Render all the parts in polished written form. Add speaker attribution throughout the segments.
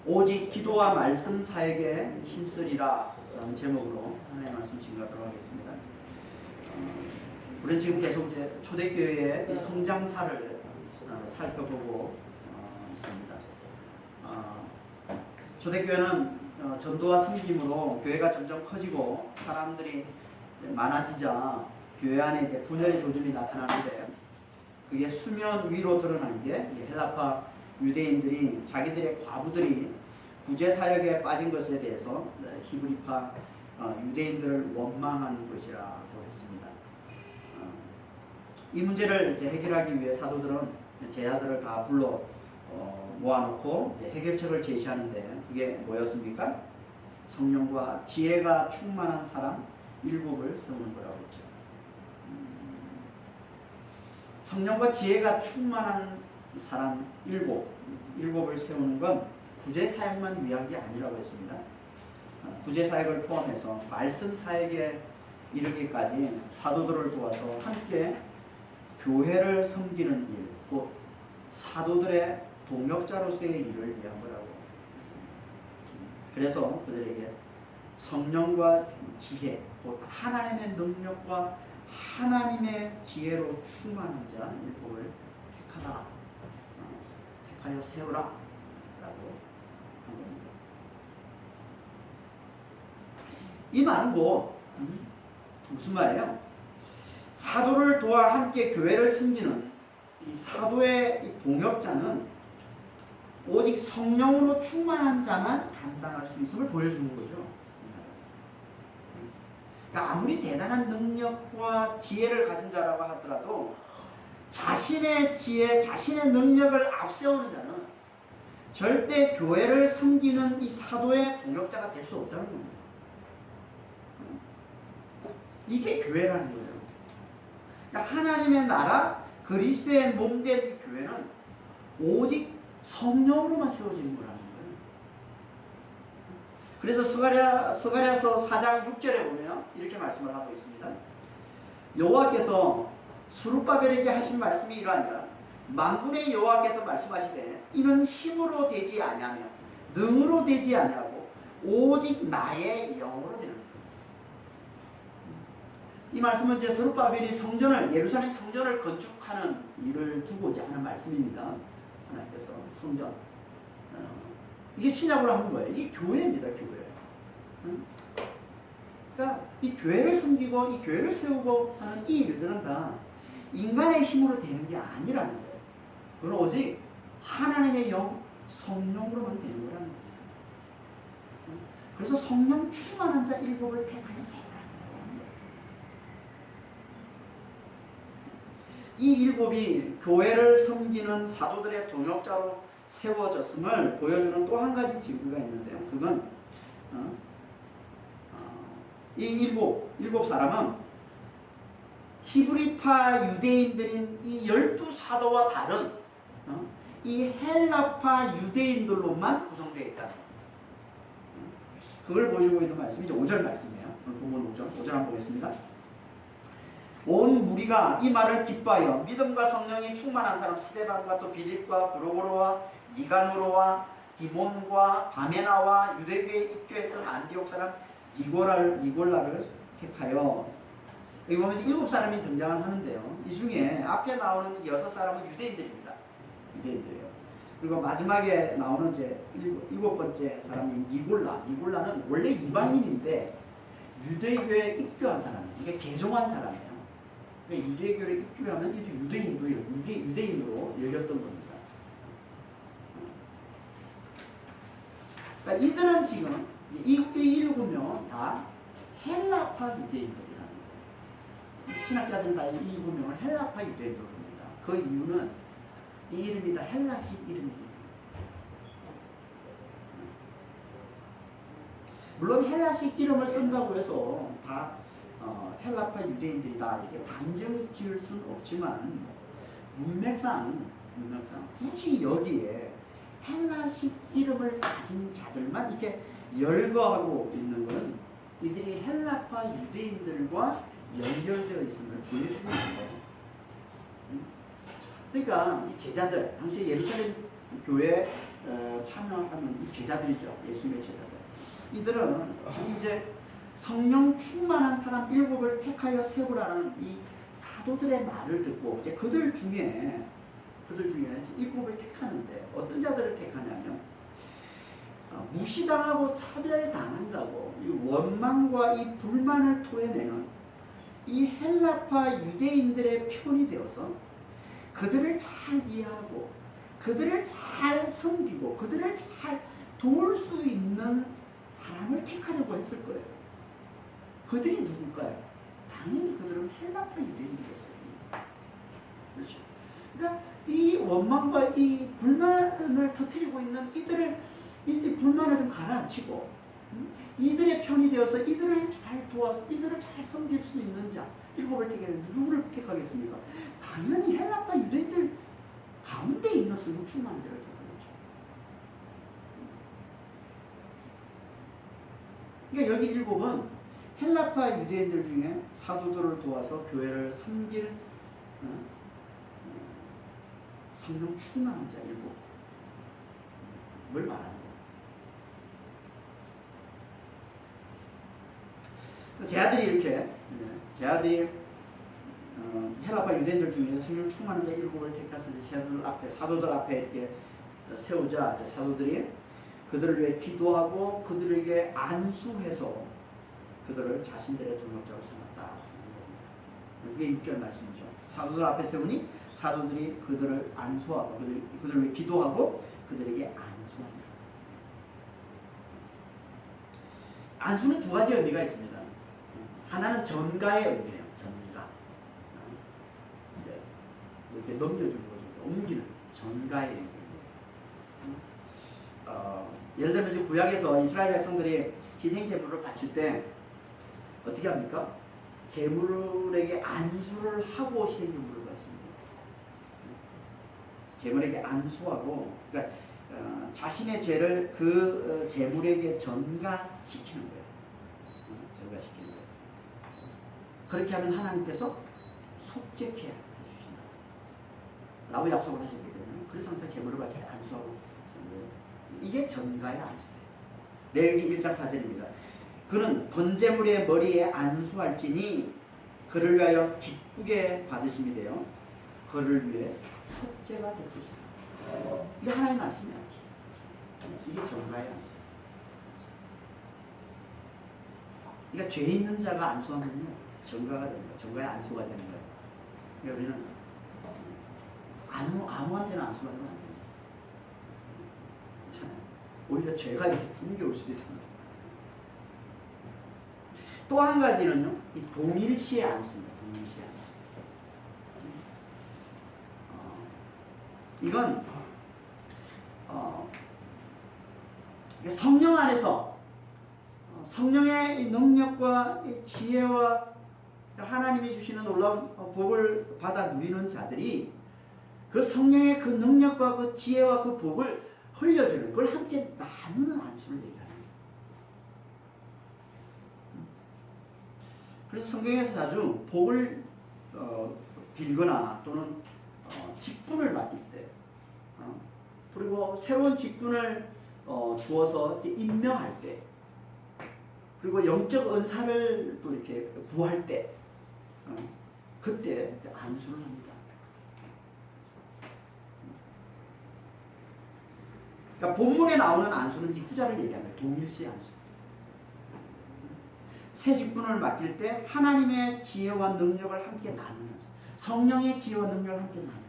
Speaker 1: 오직 기도와 말씀 사역에 힘쓰리라 라는 제목으로 하나님의 말씀 증거하도록 하겠습니다. 우리는 지금 계속 이제 초대교회의 이 성장사를 살펴보고 있습니다. 초대교회는 전도와 섬김으로 교회가 점점 커지고 사람들이 많아지자 교회 안에 이제 분열의 조짐이 나타나는데, 그게 수면 위로 드러난 게 헬라파 유대인들이 자기들의 과부들이 구제 사역에 빠진 것에 대해서 히브리파 유대인들을 원망한 것이라고 했습니다. 이 문제를 이제 해결하기 위해 사도들은 제자들을 다 불러 모아놓고 이제 해결책을 제시하는데, 그게 뭐였습니까? 성령과 지혜가 충만한 사람 7을 세우는 거라고 했죠. 성령과 지혜가 충만한 사람 7을 세우는 건 구제 사역만 위한 게 아니라고 했습니다. 구제 사역을 포함해서 말씀 사역에 이르기까지 사도들을 도와서 함께 교회를 섬기는 일, 곧 사도들의 동역자로서의 일을 위한 거라고 했습니다. 그래서 그들에게 성령과 지혜, 곧 하나님의 능력과 하나님의 지혜로 충만한 자 7을 택하라, 택하여 세우라 라고 한 겁니다. 이 말은 무슨 말이에요? 사도를 도와 함께 교회를 섬기는 이 사도의 이 동역자는 오직 성령으로 충만한 자만 감당할 수 있음을 보여주는 거죠. 그러니까 아무리 대단한 능력과 지혜를 가진 자라고 하더라도 자신의 지혜, 자신의 능력을 앞세우는 자는 절대 교회를 섬기는 이 사도의 동역자가 될 수 없다는 겁니다. 이게 교회라는 거예요. 그러니까 하나님의 나라, 그리스도의 몸된 이 교회는 오직 성령으로만 세워지는 거라는 거예요. 그래서 스가랴서 4장 6절에 보면 이렇게 말씀을 하고 있습니다. 여호와께서 스룹바벨에게 하신 말씀이 이러하니라. 만군의 여호와께서 말씀하시되 이는 힘으로 되지 아니하며 능으로 되지 아니하고 오직 나의 영으로 되는 거예요. 이 말씀은 이제 스룹바벨이 예루살렘 성전을 건축하는 일을 두고 이제 하는 말씀입니다. 하나님께서 성전, 이게 신약으로 하는 거예요. 이게 교회입니다, 교회. 그러니까 이 교회를 섬기고 이 교회를 세우고 하는 이 일들은 다 인간의 힘으로 되는 게 아니라는 거예요. 그건 오직 하나님의 영, 성령으로만 되는 거라는 거예요. 그래서 성령 충만한 자 7을 택하여 세우라는 거예요. 이 7이 교회를 섬기는 사도들의 동역자로 세워졌음을 보여주는 또 한 가지 증거가 있는데요. 그건 이 일곱 사람은 히브리파 유대인들인 이 12사도와 다른 이 헬라파 유대인들로만 구성되어 있다. 그걸 보여주고 있는 말씀이 이제 5절 말씀이에요. 본문 5절 한번 보겠습니다. 온 무리가 이 말을 기뻐하여 믿음과 성령이 충만한 사람 스데반과 또 빌립과 브로고로와 니가노로와 디몬과 바메나와 유대교에 입교했던 안디옥 사람 니골라를 택하여, 여기 보면 7사람이 등장을 하는데요. 이 중에 앞에 나오는 6사람은 유대인들입니다. 유대인들이에요. 그리고 마지막에 나오는 이제 7번째 사람이 니골라는 원래 이방인인데 유대교에 입교한 사람이에요. 이게 개종한 사람이에요. 그러니까 유대교를 입교하면 유대인으로 열렸던 겁니다. 그러니까 이들은 지금 이 7명은 다 헬라파 유대인들이라는 거예요. 신학자들은 다 이 7명을 헬라파 유대인으로 봅니다. 그 이유는 이 이름이 다 헬라식 이름입니다. 물론 헬라식 이름을 쓴다고 해서 다 헬라파 유대인들이다 이렇게 단정을 지을 수는 없지만 문맥상 굳이 여기에 헬라식 이름을 가진 자들만 이렇게 열거하고 있는 것은 이들이 헬라파 유대인들과 연결되어 있음을 보여주는 거예요. 그러니까 이 제자들, 당시 예루살렘 교회 참여하는 이 제자들이죠. 예수님의 제자들. 이들은 이제 성령 충만한 사람 7을 택하여 세우라는 이 사도들의 말을 듣고 이제 그들 중에 7을 택하는데 어떤 자들을 택하냐면 무시당하고 차별당한다고 이 원망과 이 불만을 토해내는 이 헬라파 유대인들의 편이 되어서 그들을 잘 이해하고 그들을 잘 섬기고 그들을 잘 도울 수 있는 사람을 택하려고 했을 거예요. 그들이 누굴까요? 당연히 그들은 헬라파 유대인들이었어요. 그렇죠. 그러니까 이 원망과 이 불만을 터뜨리고 있는 이 불만을 좀 가라앉히고 이들의 편이 되어서 이들을 잘 도와서 이들을 잘 섬길 수 있는 자 7을 택했는데 누구를 택하겠습니까? 당연히 헬라파 유대인들 가운데 있는 성령 충만한 자를 택한 거죠. 그러니까 여기 7은 헬라파 유대인들 중에 사도들을 도와서 교회를 섬길 성령 충만한 자 7을 말하는 거예요. 제아들이 헬라파 유대인들 중에서 성령 충만한 자 7을 택해서 사도들 앞에 이렇게 세우자 사도들이 그들을 위해 기도하고 그들에게 안수해서 그들을 자신들의 동역자로 삼았다. 그게 6절 말씀이죠. 사도들 앞에 세우니 사도들이 그들을 안수하고 그들을 위해 기도하고 그들에게 안수합니다. 안수는 두 가지 의미가 있습니다. 하나는 전가의 의미예요. 전가. 이렇게 넘겨주는 거죠. 옮기는 전가의 의미. 예를 들면 구약에서 이스라엘 백성들이 희생 제물을 바칠 때 어떻게 합니까? 제물에게 안수를 하고 희생 제물을 바칩니다. 제물에게 안수하고, 그러니까 자신의 죄를 그 제물에게 전가시키는 거예요. 전가시키는 거예요. 그렇게 하면 하나님께서 속죄케 해주신다 라고 약속을 하셨기 때문에 그래서 항상 제물을 바칠 때 안수하고 이게 전가의 안수예요. 레위기 1장 4절입니다. 그는 번제물의 머리에 안수할지니 그를 위하여 기쁘게 받으심이 되어 그를 위해 속죄가 될 것이다. 이게 하나님의 말씀이야. 이게 전가의 안수. 그러니까 죄 있는 자가 안수하면요 전가가 됩니다. 전가의 안수가 되는 거예요. 그러니까 우리는 아무한테나 안수하면 안 돼요. 그렇잖아요. 오히려 죄가 이렇게 옮겨올 수도 있습니다. 또 한 가지는요, 이 동일시의 안수입니다. 동일시의 안수. 이건 성령 안에서 성령의 능력과 지혜와 하나님이 주시는 놀라운 복을 받아 누리는 자들이 그 성령의 그 능력과 그 지혜와 그 복을 흘려주는 걸 함께 나누는 안수를 얘기하는 거예요. 그래서 성경에서 자주 복을 빌거나 또는 직분을 맡길 때 그리고 새로운 직분을 주어서 임명할 때 그리고 영적 은사를 또 이렇게 구할 때 그때 안수를 합니다. 그러니까 본문에 나오는 안수는 이 후자를 얘기하는 거예요. 동일시 안수. 새 직분을 맡길 때 하나님의 지혜와 능력을 함께 나누는 안수. 성령의 지혜와 능력을 함께 나누는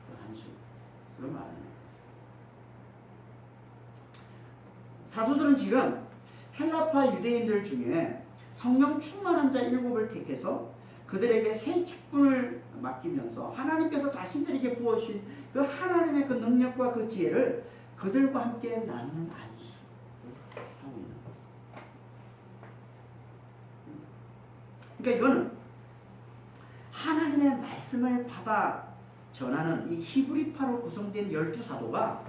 Speaker 1: 그 안수. 그런 말이에요. 사도들은 지금 헬라파 유대인들 중에 성령 충만한 자 7을 택해서 그들에게 새 직분을 맡기면서 하나님께서 자신들에게 부어주신 그 하나님의 그 능력과 그 지혜를 그들과 함께 나누는 안수를 하고 있는 거예요. 그러니까 이거는 하나님의 말씀을 받아 전하는 이 히브리파로 구성된 12사도가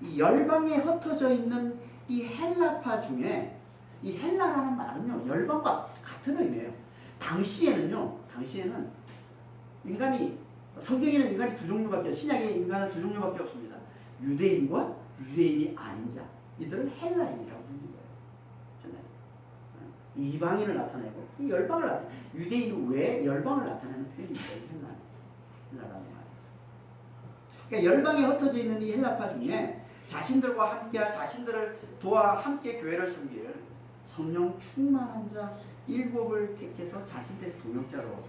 Speaker 1: 이 열방에 흩어져 있는 이 헬라파 중에 이 헬라라는 말은요 열방과 같은 의미예요. 당시에는 인간이 성경에는 인간이 두 종류밖에 신약에 인간은 두 종류밖에 없습니다. 유대인과 유대인이 아닌 자, 이들을 헬라인이라고 부르는 거예요. 헬라인. 이방인을 나타내고 이 열방을 나타내. 유대인 외에 열방을 나타내는 표현입니다. 헬라라는 말. 그러니까 열방에 흩어져 있는 이 헬라파 중에 자신들과 함께할, 자신들을 도와 함께 교회를 섬길 성령 충만한 자 7을 택해서 자신들의 동역자로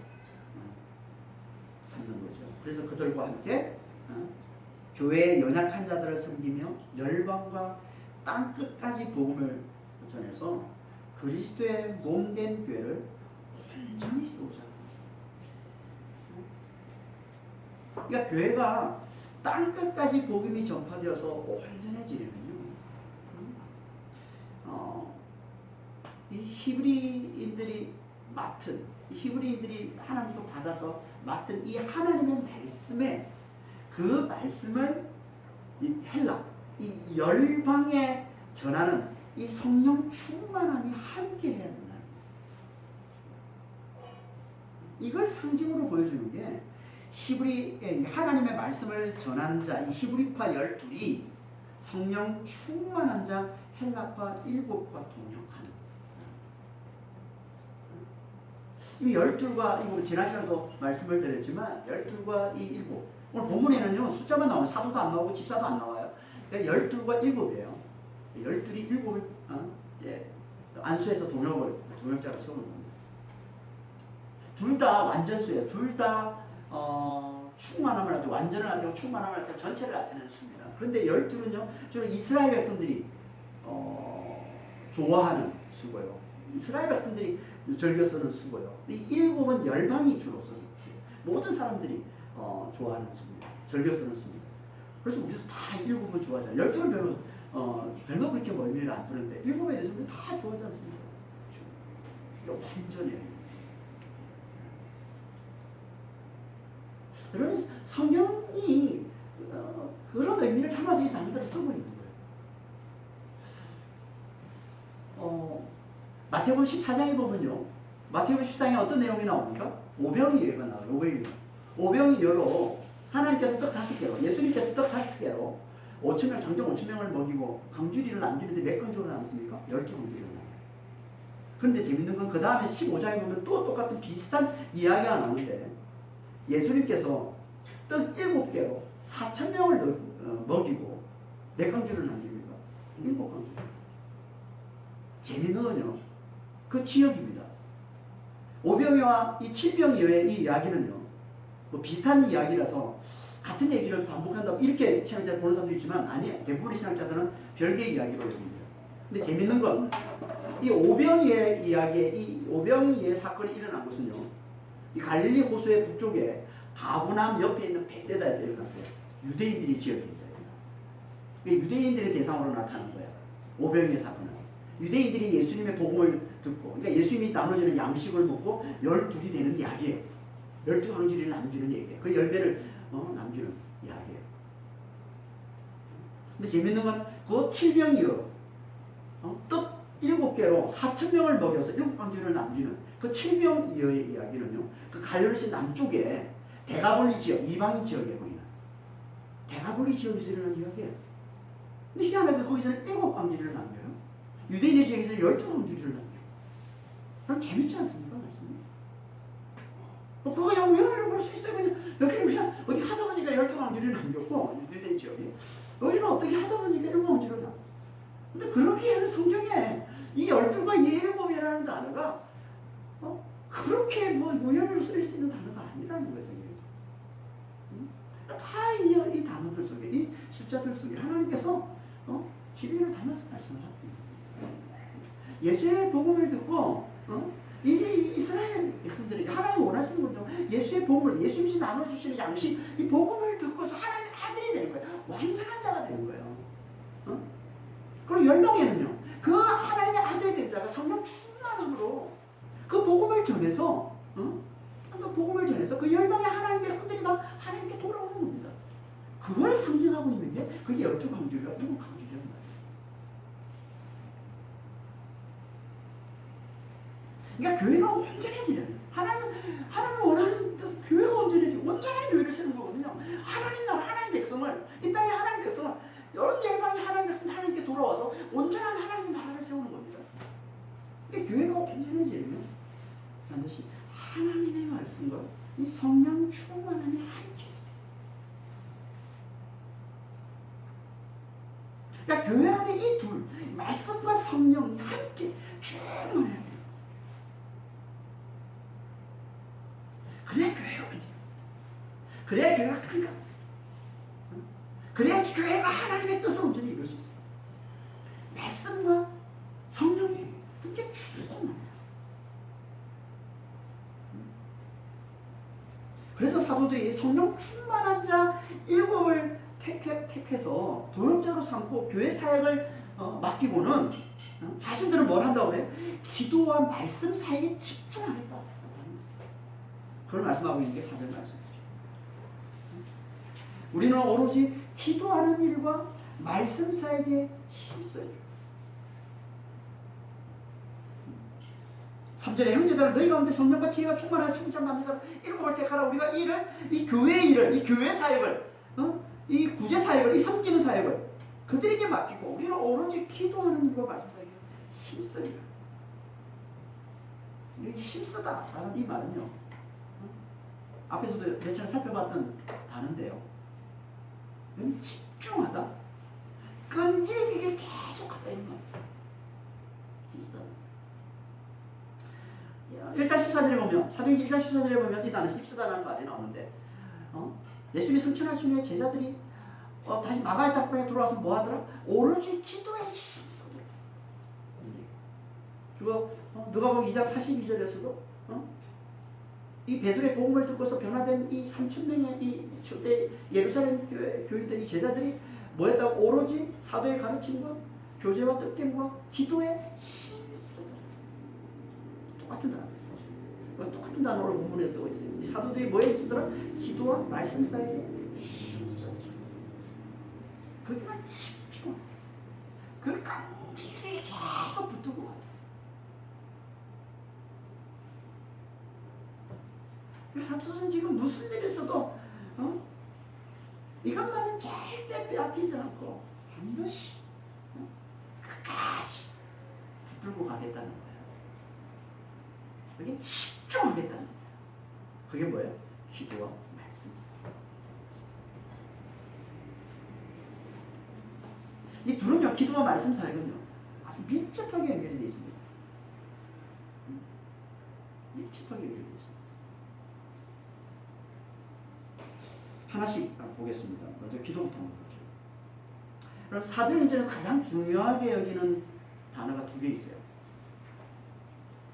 Speaker 1: 삼는 거죠. 그래서 그들과 함께 교회의 연약한 자들을 섬기며 열방과 땅 끝까지 복음을 전해서 그리스도의 몸된 교회를 온전히 세우자. 그러니까 교회가 땅 끝까지 복음이 전파되어서 온전해지려면요, 이 히브리인들이 맡은, 이 히브리인들이 하나님도 받아서 맡은 이 하나님의 말씀에 그 말씀을 이 헬라, 이 열방에 전하는 이 성령 충만함이 함께 해야 된다. 이걸 상징으로 보여주는 게 히브리, 하나님의 말씀을 전하는 자, 이 히브리파 12이 성령 충만한 자 헬라파 7과 동역하는. 이 12과, 이거 지난 시간에도 말씀을 드렸지만 12과 이 7, 오늘 본문에는요 숫자만 나오면 사도도 안 나오고 집사도 안 나와요. 그러니까 12과 7이에요. 12이 7을 이제 안수해서 동역자로 세우는 겁니다. 둘 다 완전수예요. 둘 다 충만함을 나타내고, 완전을 나타내고 충만함을 나타내고 전체를 나타내는 수입니다. 그런데 12는요 주로 이스라엘 백성들이 좋아하는 수고요. 이스라엘 백성들이 즐겨 쓰는 수고요. 이 7은 열방이 주로 쓰는 수예요. 모든 사람들이 좋아하는 수입니다. 즐겨 쓰는 수입니다. 그래서 우리도 다 7은 좋아하잖아요. 12는 별로 그렇게 멀미를 안 두는데 7에 대해서는 다 좋아하지 않습니까? 이거 완전해요. 그런 성경이 그런 의미를 담아서 이 단어들을 쓰고 있는 거예요. 마태복음 14장에 보면요, 마태복음 14장에 어떤 내용이 나옵니까? 오병이어가 나와요. 오병이어로 하나님께서 떡 5개로, 예수님께서 떡 5개로 5,000명, 장정 5,000명을 먹이고 강주리를 남기는데 몇 강주로 나왔습니까? 12강주리로 나와요. 그런데 재밌는 건 그 다음에 15장에 보면 또 똑같은 비슷한 이야기가 나오는데 예수님께서 떡 7개로 4,000명을 먹이고 몇 강주를 남깁니까? 7강주. 재미는 건요, 그 지역입니다. 오병이와 이 7병이어의 이 이야기는요, 뭐 비슷한 이야기라서 같은 얘기를 반복한다고 이렇게 신학자들 보는 사람도 있지만 아니에요. 대부분의 신학자들은 별개의 이야기로 여깁니다. 근데 재밌는 건 이 오병이의 이야기에, 이 오병이의 사건이 일어난 것은요, 이 갈릴리 호수의 북쪽에 가브나움 옆에 있는 베세다에서 일어났어요. 유대인들이 지역입니다. 유대인들의 대상으로 나타난 거예요. 오병이의 사건은. 유대인들이 예수님의 복음을 듣고, 그러니까 예수님이 나눠주는 양식을 먹고 12이 되는 이야기예요. 12강주리를 남기는 얘기예요. 그 열매를 남기는 이야기예요. 근데 재밌는 건 그 7병이요, 떡 7개로 4,000명을 먹여서 7강주리를 남기는 그 7병이어의 이야기는요, 그 갈릴리 남쪽에 데가볼리 지역, 이방인 지역에 보이는 데가볼리 지역에서 일어난 이야기예요. 근데 희한하게 거기서는 7강주리를 남겨요. 유대인의 지역에서 12강주리를 남겨요. 그럼 재밌지 않습니까? 말씀이? 그거 그냥 우연으로 볼 수 있어요. 여기는 그냥 어디 하다 보니까 12강주리를 남겼고, 유대인 지역에. 여기는 어떻게 하다 보니까 7강주리를 남겼고. 근데 그렇게 하는 성경에 이 12과 이 7이라는 단어가 그렇게 뭐 우연으로 쓸 수 있는 단어가 아니라는 거예요. 다 이 단어들 속에, 이 숫자들 속에 하나님께서 진리를 담아서 말씀을 하고 있는 거예요. 예수의 복음을 듣고 이 이스라엘 백성들이 하나님 원하시는 것도 예수의 복음을, 예수님이 나눠주시는 양식, 이 복음을 듣고서 하나님의 아들이 되는 거예요. 완전한 자가 되는 거예요. 그리고 열방에는요, 그 하나님의 아들 된 자가 성령 충만함으로 그 복음을 전해서 그 복음을 전해서 그 열방의 하나님 백성들이 다 하나님께 돌아오는 겁니다. 그걸 상징하고 있는 게 그게 12강주리가 7강주리라는 말이에요. 그러니까 교회가 온전해지려면 하나님을 원하는 교회가 온전해지고 온전한 교회를 세우는 거거든요. 하나님 나라, 하나님 백성을, 이 땅의 하나님 백성을 이런 열방이 하나님 백성 하나님께 돌아와서 온전한 하나님 나라를 세우는 겁니다. 근데 교회가 온전해지려면 반드시 하나님의 말씀과 이 성령 충만함이 함께 있어요. 그러니까 교회 안에 이 둘, 말씀과 성령이 함께 충만해야 돼요. 그래야 교회가 온전해요. 그래야 교회가 큰가. 그래야 교회가 하나님의 뜻을 온전히 이룰 수 있어요. 말씀과 성령이 함께 충만해요. 그래서 사도들이 성령 충만한 자 7을 택해서 도역자로 삼고 교회 사역을 맡기고는 자신들은 뭘 한다고 그래요? 기도와 말씀 사이에 집중하겠다. 그걸 말씀하고 있는 게 4절 말씀이죠. 우리는 오로지 기도하는 일과 말씀 사이에 힘써요. 3절에 형제들아 너희 가운데 성령과 지혜가 충만한 성자 만든 사람 7을 택하라. 우리가 이 교회의 일을, 이 교회 사역을, 이 구제 사역을, 이 섬기는 사역을 그들에게 맡기고 우리는 오로지 기도하는 일과 말씀 사이에 힘써요. 힘쓰다라는 이 말은요, 앞에서도 몇 차례 살펴봤던 단어인데요, 집중하다, 끈질기게 계속하다 이런 말. 힘쓰다. 1장 14절에 보면, 사도행전 1장 14절에 보면 이 단어 힘쓰다라는 말이 나오는데, 예수님이 승천할 중에 제자들이 다시 마가의 땅에 들어와서 뭐 하더라? 오로지 기도에 힘쓰더라. 그리고 누가복음 2장 42절에서도 이 베드로의 복음을 듣고서 변화된 이 3,000명의 이 초대 예루살렘 교인들, 이 제자들이 뭐였다고? 오로지 사도의 가르침과 교제와 뜻됨과 기도에 힘쓰더라. 똑같은 단어. 똑같은 단어로 본문에 쓰고 있어요. 이 사도들이 뭐에 힘쓰더라? 기도와 말씀 사이에 힘쓰더라. 거기만 집중. 그걸 깜찍하게 계속 붙들고 가요. 사도들은 지금 무슨 일이 있어도 이것만은 절대 빼앗기지 않고 반드시 끝까지 붙들고 가겠다는 거예요. 그게 집중하겠다는 거예요. 그게 뭐예요? 기도와 말씀입니다. 이 둘은요, 기도와 말씀 사이는요 아주 밀접하게 연결이 되어 있습니다. 밀접하게 연결이 되어 있습니다. 하나씩 보겠습니다. 먼저 기도부터 보죠. 그럼 사도행전에서 가장 중요하게 여기는 단어가 2개 있어요.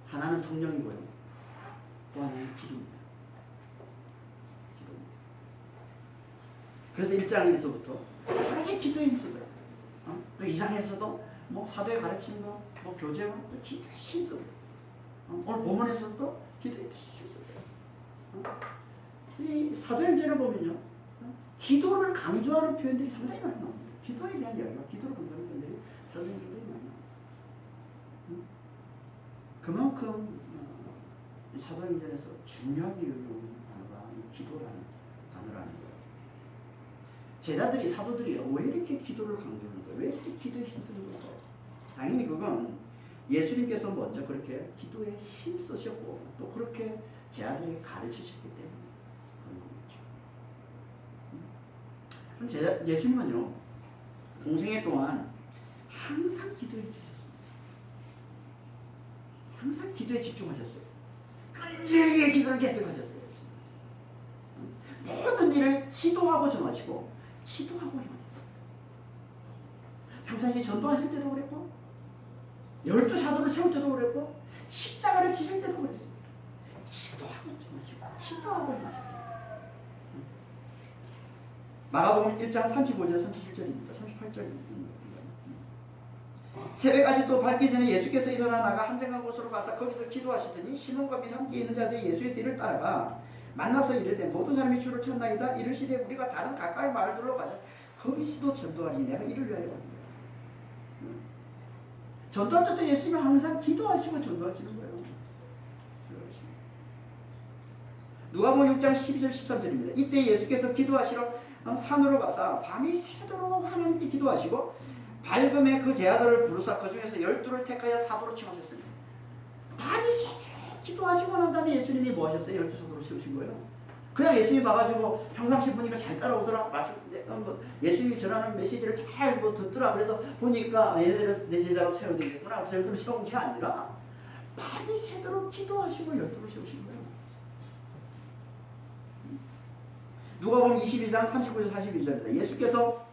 Speaker 1: 하나는 성령이고요, 또 하나는 기도입니다. 기도입니다. 그래서 1장에서부터 오로지 기도에 힘쓰더라. 또 2장에서도 뭐 사도의 가르침과 뭐 교제와 기도에 힘쓰더라. 오늘 본문에서도 기도에 힘쓰더라. 이 사도행전을 보면요, 기도를 강조하는 표현들이 상당히 많이 나옵니다. 기도에 대한 이야기가, 기도를 강조하는 표현들이 사도행전에 많이 나옵니다. 그만큼 사도행전에서 중요하게 여기는 단어가 기도라는 단어라는 거예요. 제자들이, 사도들이 왜 이렇게 기도를 강조하는 거예요? 왜 이렇게 기도에 힘쓰는 거예요? 당연히 그건 예수님께서 먼저 그렇게 기도에 힘쓰셨고 또 그렇게 제자들에게 가르치셨기 때문에 그런 거겠죠. 그럼 예수님은요, 공생애 동안 항상 기도에 집중하셨습니다. 항상 기도에 집중하셨어요. 끈질기게 기도를 계속하셨어요. 모든 일을 기도하고 정하시고 기도하고 행하셨어요. 평상시에 전도하실 때도 그랬고 12사도를 세울 때도 그랬고 십자가를 지실 때도 그랬습니다. 기도하고 정하시고 기도하고 행하셨어요. 마가복음 1장 35절 37절입니다. 38절입니다. 새벽까지 또 밝기 전에 예수께서 일어나 나가 한정한 곳으로 가서 거기서 기도하시더니 시몬과 및 함께 있는 자들이 예수의 뒤를 따라가 만나서 이르되 모든 사람이 주를 찾나이다. 이르시되 우리가 다른 가까이 마을들로 가자. 거기서도 전도하니 내가 이를 위하여 왔노라. 전도할 때도 예수님은 항상 기도하시고 전도하시는 거예요. 누가복음 6장 12절 13절입니다. 이때 예수께서 기도하시러 산으로 가서 밤이 새도록 하나님께 기도하시고 밝음에 그 제자들을 부르사 그 중에서 12를 택하여 사도로 칭하셨습니다. 밤이 새도록 기도하시고 난 다음에 예수님이 뭐 하셨어요? 12 사도로 세우신 거예요. 그냥 예수님이 봐가지고 평상시 보니까 잘 따라오더라. 예수님이 전하는 메시지를 잘 듣더라. 그래서 보니까 얘네들은 내 제자로 세워야 되겠구나. 그래서 12를 세운 게 아니라 밤이 새도록 기도하시고 12를 세우신 거예요. 누가복음 22장 39절 42절입니다. 예수께서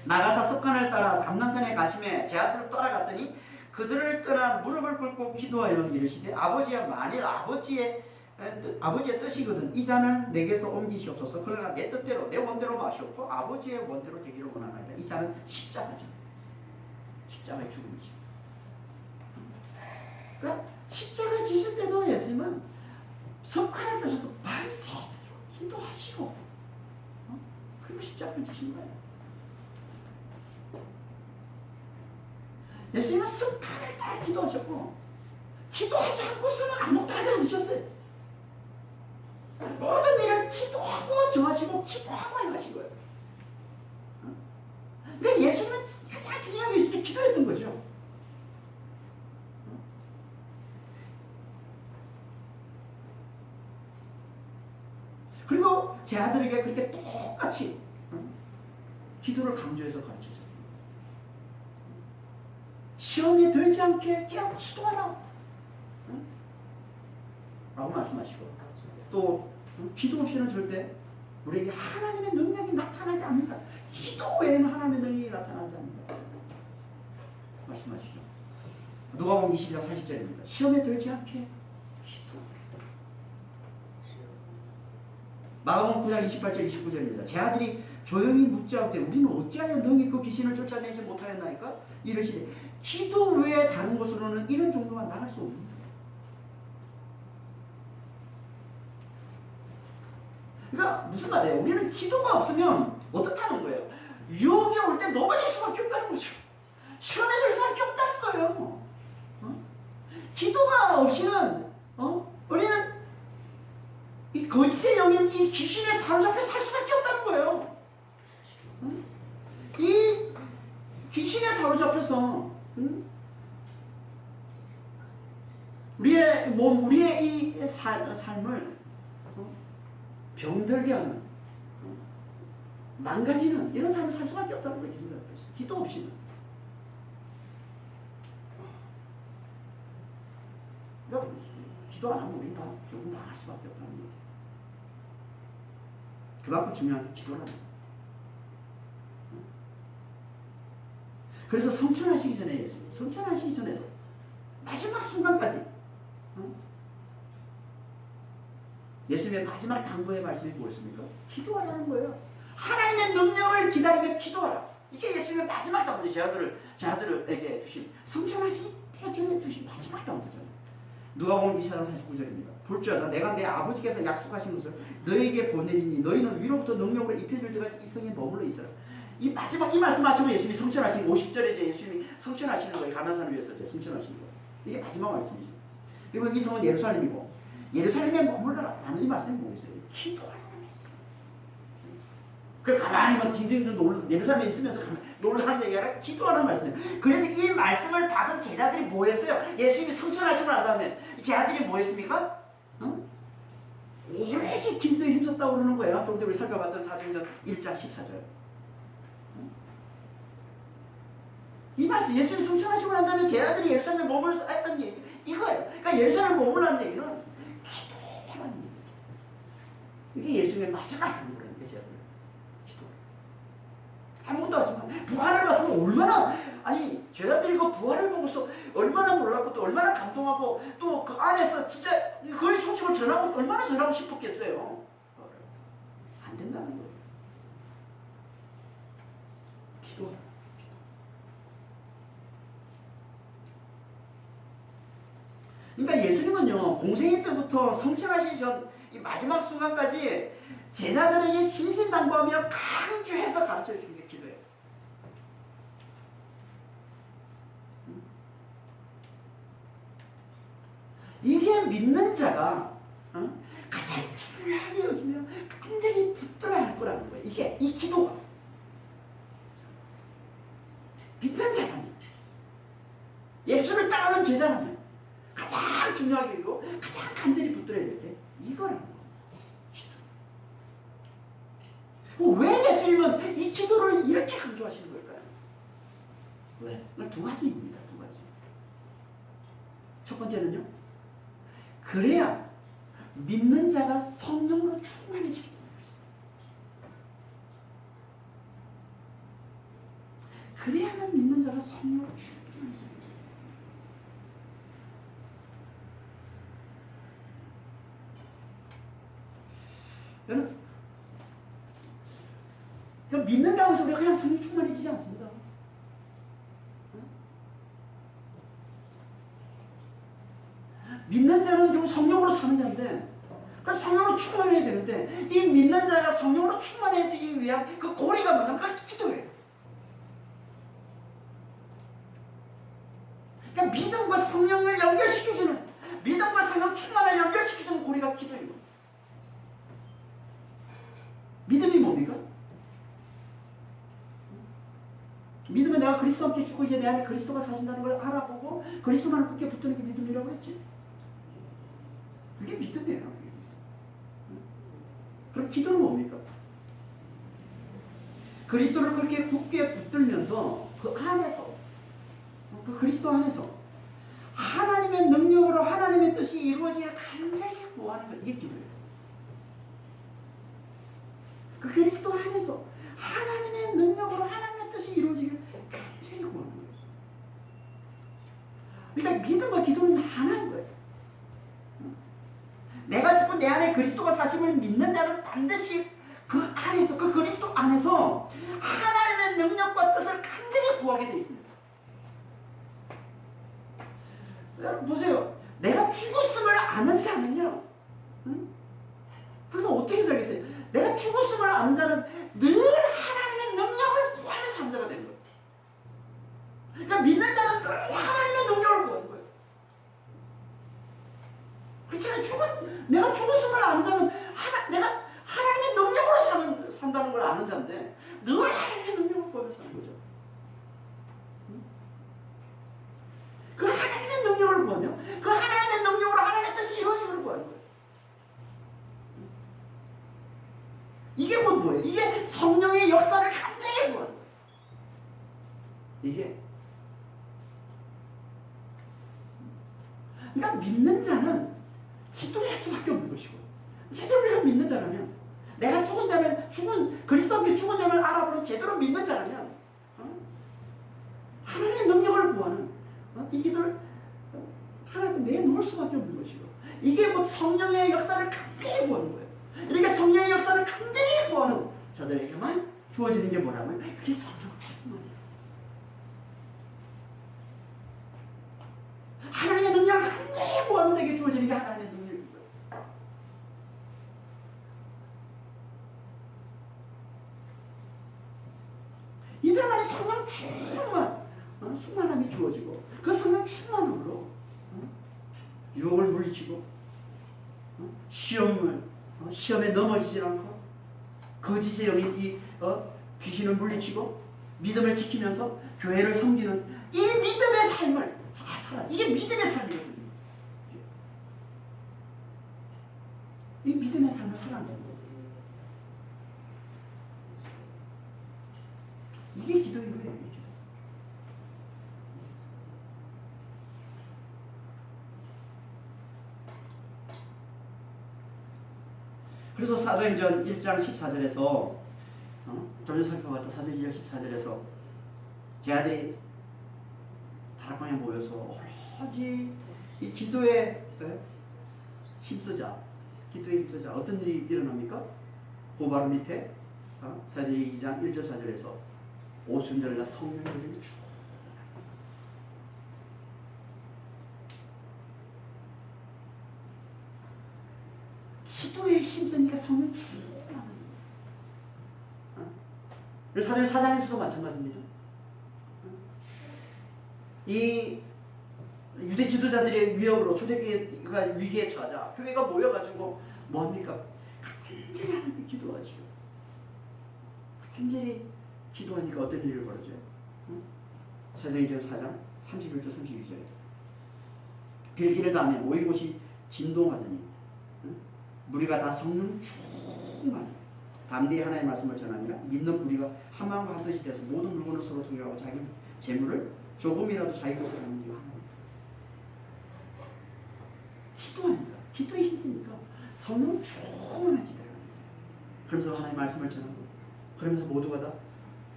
Speaker 1: 나가사 습관을 따라 삼난산에 가심에 제자들을 따라갔더니 그들을 떠나 무릎을 꿇고 기도하여 이르시되 아버지야 만일 아버지의 뜻이거든 이 잔을 내게서 옮기시옵소서. 그러나 내 뜻대로 내 원대로 마시옵고 아버지의 원대로 되기를 원하나이다. 이 잔은 십자가죠. 십자가의 죽음이죠. 그러니까 십자가 지실 때도 예수님은 석화를 주셔서 밤새도록 기도하시고 그리고 십자가를 지신 거예요. 예수님은 습관을 따라 기도하셨고 기도하지 않고서는 아무것도 하지 않으셨어요. 모든 일을 기도하고 정하시고 기도하고 행하신 거예요. 그러니까 예수님은 가장 중요한 게 있을 때 기도했던 거죠. 그리고 제 아들에게 그렇게 똑같이 기도를 강조해서 가르쳐줘요. 시험에 들지 않게 그냥 기도하라 라고 말씀하시고 또 기도 없이는 절대 우리에게 하나님의 능력이 나타나지 않는다. 기도 외에는 하나님의 능력이 나타나지 않는다 말씀하시죠. 누가복음 22장 40절입니다. 시험에 들지 않게 기도. 마가복음 9장 28절 29절입니다. 제 아들이 조용히 묻자오되 우리는 어찌하여 능히 그 귀신을 쫓아내지 못하였나이까? 이르시되 기도 외에 다른 곳으로는 이런 정도가 나갈 수 없는다. 그러니까 무슨 말이에요? 우리는 기도가 없으면 어떻다는 거예요? 유혹이 올 때 넘어질 수밖에 없다는 거죠. 시원해질 수밖에 없다는 거예요. 기도가 없이는 우리는 이 거짓의 영인 이 귀신에 사로잡혀 살 수밖에 없다는 거예요. 이 귀신에 사로잡혀서 우리의 몸, 우리의 이 삶을 병들게 하는 망가지는 이런 삶을 살 수밖에 없다는 거예요. 기도 없이는. 그러니까 기도 안 하면 우리는 다 결국 나갈 수밖에 없다는 거예요. 그만큼 중요한 게 기도라는 거예요. 그래서 성천하시기 전에 성천하시기 전에도 마지막 순간까지 예수님의 마지막 당부의 말씀이 뭐였습니까? 기도하라는 거예요. 하나님의 능력을 기다리며 기도하라. 이게 예수님의 마지막 당부죠. 제자들에게 주신 성천하시기 전에 주신 마지막 당부잖아요. 누가복음 24장 49절입니다. 볼지어다 내가 내 아버지께서 약속하신 것을 너에게 보내리니 너희는 위로부터 능력으로 입혀줄 때까지 이 성에 머물러 있어라. 이 마지막 이 말씀하시고 예수님이 성천하신 50절에 이제 예수님이 성천하시는 거예요. 가난산을 위해서 이제 성천하시는 거예요. 이게 마지막 말씀이죠. 그리고 이 성은 예루살렘이고 예루살렘에 머물러라 라는 이 말씀이 뭐겠어요? 기도하라는 말씀. 그 가만히만 딩딩딩 예루살렘에 있으면서 놀라는 얘기가 아니라 기도하라는 말씀이에요. 그래서 이 말씀을 받은 제자들이 뭐 했어요? 예수님이 성천하시고 난 다음에 제자들이 뭐 했습니까? 오래지 기도에 힘썼다고 그러는 거예요. 좀 전에 우리 살펴봤던 사도행전 1장 14절. 이 말씀 예수님이 성천하시고 난 다음에 제자들이 예루살렘에 머물러서 했던 얘기 이거예요. 그러니까 예루살렘에 머물라는 얘기는 기도하라는 얘기예요. 이게 예수님의 마지막 당부라는 게 제자들. 기도. 아무것도 하지 마. 부활을 봤으면 얼마나 제자들이 그 부활을 보고서 얼마나 놀랐고 또 얼마나 감동하고 또 그 안에서 진짜 그 소식을 전하고 얼마나 전하고 싶었겠어요. 안 된다는 거예요. 기도하라. 그러니까 예수님은요 공생애 때부터 성천하시기 전 이 마지막 순간까지 제자들에게 신신당부하며 강조해서 가르쳐 주신 게 기도예요. 이게 믿는 자가 가장 중요하게 여기며 완전히 붙들어야 할 거라는 거예요. 이게 이 기도가 믿는 자라면, 예수를 따르는 제자라면 가장 중요하게 이거 가장 간절히 붙들어야 될 게 이거라는 거예요. 기도. 왜 예수님은 이 기도를 이렇게 강조하시는 걸까요? 왜? 두 가지입니다. 두 가지. 첫 번째는요, 그래야 믿는 자가 성령으로 충만해지기 때문에 그렇습니다. 그래야만 믿는 자가 성령으로 충만해집니다. 여러분, 믿는다고 해서 우리가 그냥 성령 충만해지지 않습니다. 믿는 자는 결국 성령으로 사는 자인데, 그럼 성령으로 충만해야 되는데, 이 믿는 자가 성령으로 충만해지기 위한 그 고리가 뭐냐면 그 기도예요. 그러니까 믿음과 성령을 연결시켜주는, 믿음과 성령 충만을 연결시켜주는 고리가 기도예요. 믿음이 뭡니까? 믿음은 내가 그리스도와 함께 죽고 이제 내 안에 그리스도가 사신다는 걸 알아보고 그리스도만을 굳게 붙드는 게 믿음이라고 했지. 그게 믿음이에요. 그럼 기도는 뭡니까? 그리스도를 그렇게 굳게 붙들면서 그 안에서, 그 그리스도 안에서 하나님의 능력으로 하나님의 뜻이 이루어지기를 간절히 구하는 것, 이게 기도예요. 그 그리스도 안에서 하나님의 능력으로 하나님의 뜻이 이루어지기를 간절히 구하는 거예요. 그러니까 믿음과 기도는 하나인 거예요. 내가 죽고 내 안에 그리스도가 사심을 믿는 자는 반드시 그 안에서, 그 그리스도 안에서 하나님의 능력과 뜻을 간절히 구하게 되어 있습니다. 여러분 보세요. 내가 죽었음을 아는 자는요, 항상 어떻게 살겠어요? 내가 죽었음을 아는 자는 늘 하나님의 능력을 구하는 삶자가 되는 거예요. 그러니까 믿는 자는 늘 하나님의 능력을 구하는 거예요. 그렇잖아요. 내가 죽었음을 아는 자는 내가 하나님의 능력으로 산다는 걸 아는 자인데 늘 하나님의 능력을 구하며 사는 거죠. 그 하나님의 능력을 구하며 그 하나님의 능력으로 하나님의 뜻이 이루어지기를 구하는 거예요. 이게 곧 뭐예요? 이게 성령의 역사를 간절히 구하는 거예요. 이게 그러니까 믿는 자는 기도할 수밖에 없는 것이고, 제대로 우리가 믿는 자라면, 내가 죽은 그리스도 함께 죽은 자를 알아보는 제대로 믿는 자라면 하나님의 능력을 구하는 이 기도를 하나님께 내놓을 수밖에 없는 것이고, 이게 곧 성령의 역사를 간절히 구하는 거예요. 이렇게 성령의 역사를 간절히 구하는 저들에게만 주어지는 게 뭐라고요? 그게 성령 충만이에요. 하나님의 능력을 간절히 구하는 자에게 주어지는 게 하나님의 능력인 거예요. 이들 안에 성령 충만함이 주어지고, 그 성령 충만함으로 유혹을 물리치고, 시험에 넘어지지 않고, 거짓의 영이 귀신을 물리치고 믿음을 지키면서 교회를 섬기는 이 믿음의 삶을 잘 살아. 이게 믿음의 삶이거든요. 이 믿음의 삶을 살아내는 거예요. 이게 기도인 거예요. 이게 기도. 그래서 사도행전 1장 14절에서 전혀 살펴봤던 사도행전 1장 14절에서 제 아들이 다락방에 모여서 오로지 이 기도에 힘쓰자. 어떤 일이 일어납니까? 그 바로 밑에 사도행전 2장 1절 4절에서 오순절날 성령의 흐름이 쭉 기도에 힘쓰니까 성령 쭉 사도행전 4장에서도 마찬가지입니다. 이 유대 지도자들의 위협으로 초대교회가 위기에 처하자 교회가 모여가지고 뭐합니까? 간절히 하나님께 기도하죠. 간절히 기도하니까 어떤 일이 벌어져요? 응? 사도행전 4장 31절 32절에 빌기를 다음에 모인 곳이 진동하더니 응? 무리가 다 성령 충만히 담대히 하나님의 말씀을 전하니라. 믿는 무리가 한 마음과 한 뜻이 되어서 모든 물건을 서로 동요하고 자기 재물을 조금이라도 자기 것을 하는 게 하나님. 기도합니다. 기도에 힘쓰니까 성령 충만해지더라고요. 그러면서 하나님의 말씀을 전하고 그러면서 모두가 다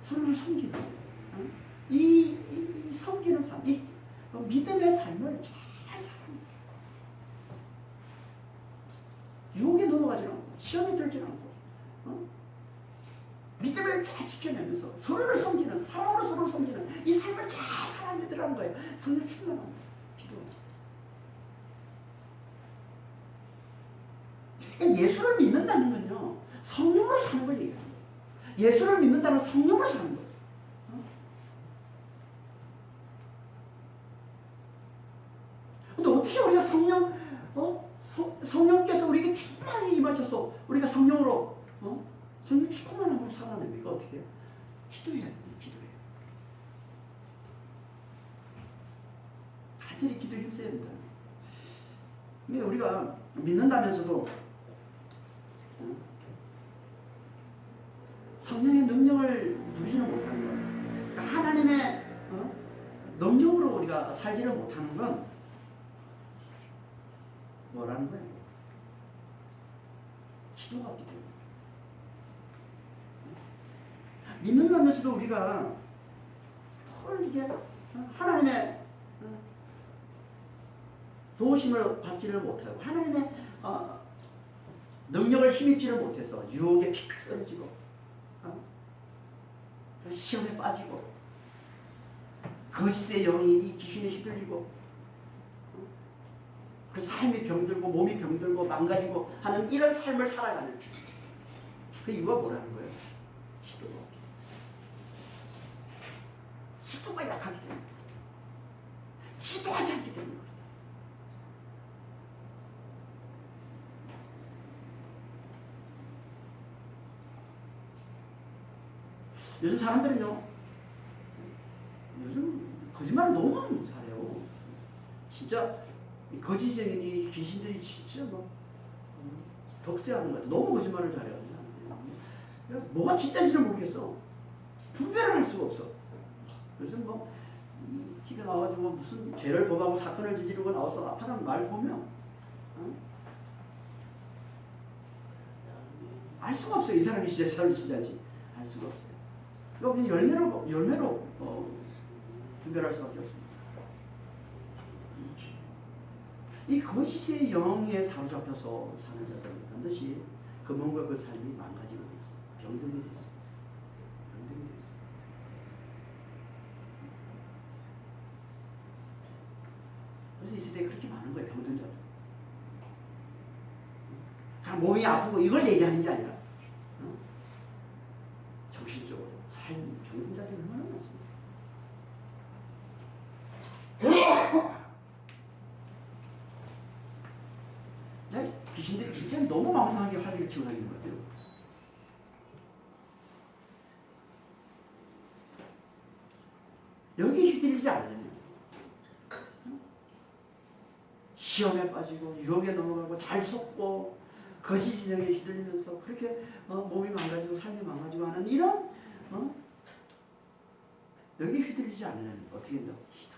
Speaker 1: 성령을 섬기는 거예요. 이 섬기는 삶, 이 믿음의 삶을 잘 살아갑니다. 유혹에 넘어가지 않고 시험에 들지 않고 믿음을 잘 지켜내면서 서로를 섬기는, 사랑으로 서로를 섬기는 이 삶을 잘 살아내더라는 거예요. 성령 충만합니다. 기도합니다. 그러니까 예수를 믿는다는 건요, 성령으로 사는 걸 얘기하는 거예요. 예수를 믿는다는 성령으로 사는 거예요. 근데 어떻게 우리가 성령께서 우리에게 충만히 임하셔서 우리가 성령으로 성령 충만함으로 살아냅니까? 어떻게 해요? 기도해야 돼요. 기도해요. 간절히 기도에 힘써야 된다. 근데 우리가 믿는다면서도 성령의 능력을 누리지는 못하는 거예요. 그러니까 하나님의 능력으로 우리가 살지를 못하는 건 뭐라는 거예요? 기도가 없기 때문에. 믿는다면서도 우리가 이게 하나님의 도우심을 받지를 못하고 하나님의 능력을 힘입지를 못해서 유혹에 픽픽 쓰러지고 시험에 빠지고 거짓의 영이 이 귀신에 휘둘리고 그 삶이 병들고 몸이 병들고 망가지고 하는 이런 삶을 살아가는 그 이유가 뭐라는 거예요? 기도가 약하기 때문에 기도하지 않기 때문에 그렇다. 요즘 사람들은요, 요즘 거짓말을 너무 잘해요. 진짜 거짓적인 이 귀신들이 진짜 막 덕세하는 것 같아. 너무 거짓말을 잘해요. 뭐가 진짜인지를 모르겠어. 분별을 할 수가 없어. 요즘 뭐 TV에 나와가지고 무슨 죄를 범하고 사건을 저지르고 나와서 하는 말 보면 알 수가 없어요. 이 사람이 진짜 이 사람이 진짜인지 알 수가 없어요. 그러니까 열매로 분별할 수밖에 없습니다. 이 거짓의 영에 사로잡혀서 사는 자들은 반드시 그 몸과 그 삶이 망가지고 있어요. 병들게 돼 있어요. 병들게 돼 있어요. 그래서 이 시대에 그렇게 많은 거예요. 병든 자들. 그냥 몸이 아프고 이걸 얘기하는 게 아니라 정신적으로 삶 병든 자들이 얼마나 많습니다. 귀신들이 진짜 너무 망상하게 활기를 치고 다니는 것 같아요. 여기에 휘둘리지 않으면 시험에 빠지고 유혹에 넘어가고 잘 속고 거짓 진영에 휘둘리면서 그렇게 몸이 망가지고 삶이 망가지고 하는 이런 여기에 휘둘리지 않으면 어떻게 된다? 기도.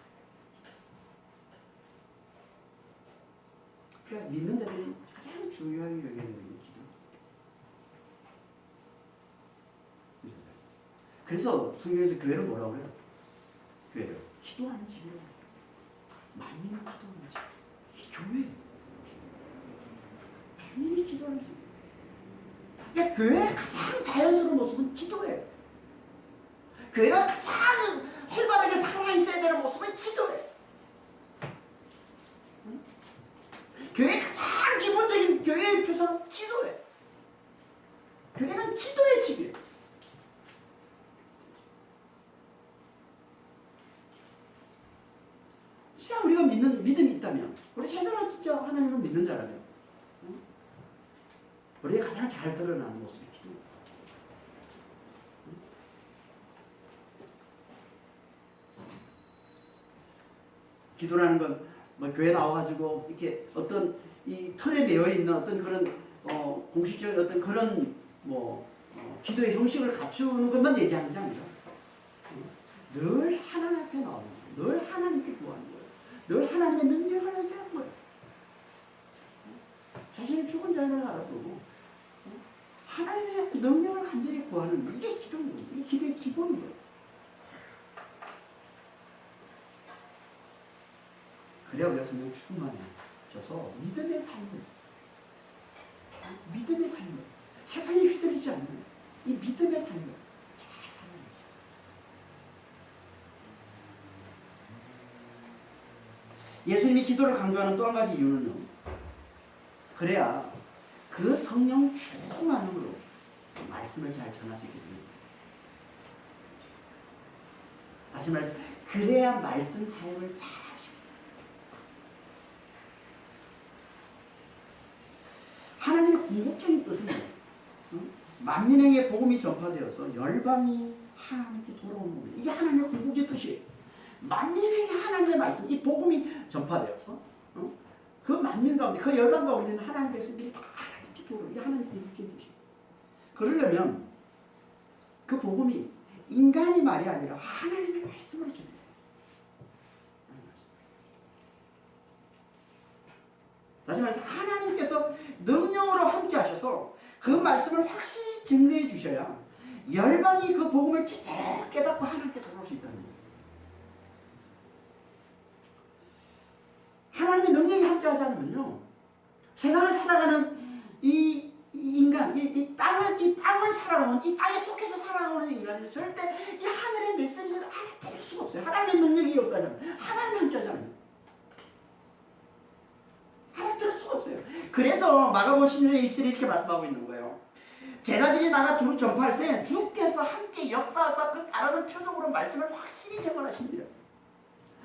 Speaker 1: 그러니까 믿는 자들이 가장 중요하게 여기는 게 기도. 그래서 성경에서 교회를 뭐라고 해요? 교회를 기도하는 집이라고 해요. 만민이 기도하는 집. 이 교회. 만민이 기도하는 집. 그러니까 교회의 가장 자연스러운 모습은 기도예요. 교회가 가장 활발하게 살아있어야 되는 모습은 기도예요. 교회의 가장 기본적인 교회의 표상은 기도예요. 교회는 기도의 집이에요. 진짜 우리가 믿음이 있다면, 우리 제대로 진짜 하나님을 믿는 자라면, 우리가 가장 잘 드러나는 모습이 기도예요. 기도라는 건 뭐 교회 나와가지고 이렇게 어떤 이 틀에 매여 있는 어떤 그런 공식적인 어떤 그런 기도의 형식을 갖추는 것만 얘기하는 게 아니라 늘 하나님 앞에 나오는 거예요. 늘 하나님께 구하는 거예요. 늘 하나님의 능력을 의지하는 거예요. 자신이 죽은 자를 알아보고 하나님의 능력을 간절히 구하는 이게 기도인 거예요. 이게 기도의 기본인 거예요. 그래야 우리가 성령 충만해져서 믿음의 삶을 세상에 휘둘리지 않는 이 믿음의 삶을 잘 살아가는 거죠. 예수님이 기도를 강조하는 또 한 가지 이유는요. 그래야 그 성령 충만함으로 말씀을 잘 전하시게 됩니다. 다시 말해서 그래야 말씀 사역을 잘 하십니다. 하나님의 궁극적인 뜻은 만민에게 복음이 전파되어서 열방이 하나님께 돌아오는 겁니다. 이게 하나님의 궁극적인 뜻이에요. 만민에게 하나님의 말씀, 이 복음이 전파되어서 그 만민 가운데, 그 열방 가운데 있는 하나님의 백성들이 다 하나님께 돌아오는 게 하나님의 궁극적인 뜻이에요. 그러려면 그 복음이 인간의 말이 아니라 하나님의 말씀으로 전해야 돼요. 다시 말해서 하나님께서 능력으로 함께 하셔서 그 말씀을 확실히 증거해 주셔야 열방이 그 복음을 제대로 깨닫고 하나님께 돌아올 수 있다는 거예요. 하나님의 능력이 함께 하지 않으면요, 세상을 살아가는 이 인간, 이 땅을 살아가는, 이 땅에 속해서 살아가는 인간은 절대 이 하늘의 메시지를 알아들을 수가 없어요. 하나님의 능력이 역사하지 않으면, 하나님 함께 하지 않으면 알아들을 수가 없어요. 그래서 마가복음 16장 27에 이렇게 말씀하고 있는 거예요. 제자들이 나가 두루 전파할 때 주께서 함께 역사하사 그 따르는 표적으로 말씀을 확실히 증언하십니다.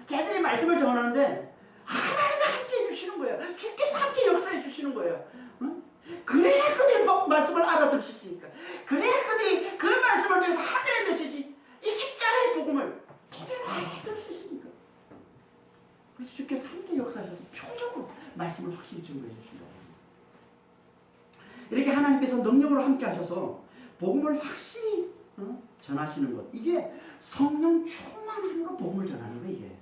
Speaker 1: 제자들이 말씀을 증언하는데 하나님이 함께 해주시는 거예요. 주께서 함께 역사해 주시는 거예요. 응? 그래야 그들이 말씀을 알아들을 수 있으니까. 그래야 그들이 그 말씀을 통해서 하늘의 메시지, 이 십자가의 복음을 제대로 알아들을 수 있으니까. 그래서 주께서 함께 역사하셔서 표적으로 말씀을 확실히 증거해 주신다고 합니다. 이렇게 하나님께서 능력으로 함께 하셔서 복음을 확실히 전하시는 것, 이게 성령 충만함으로 복음을 전하는 거예요. 이게.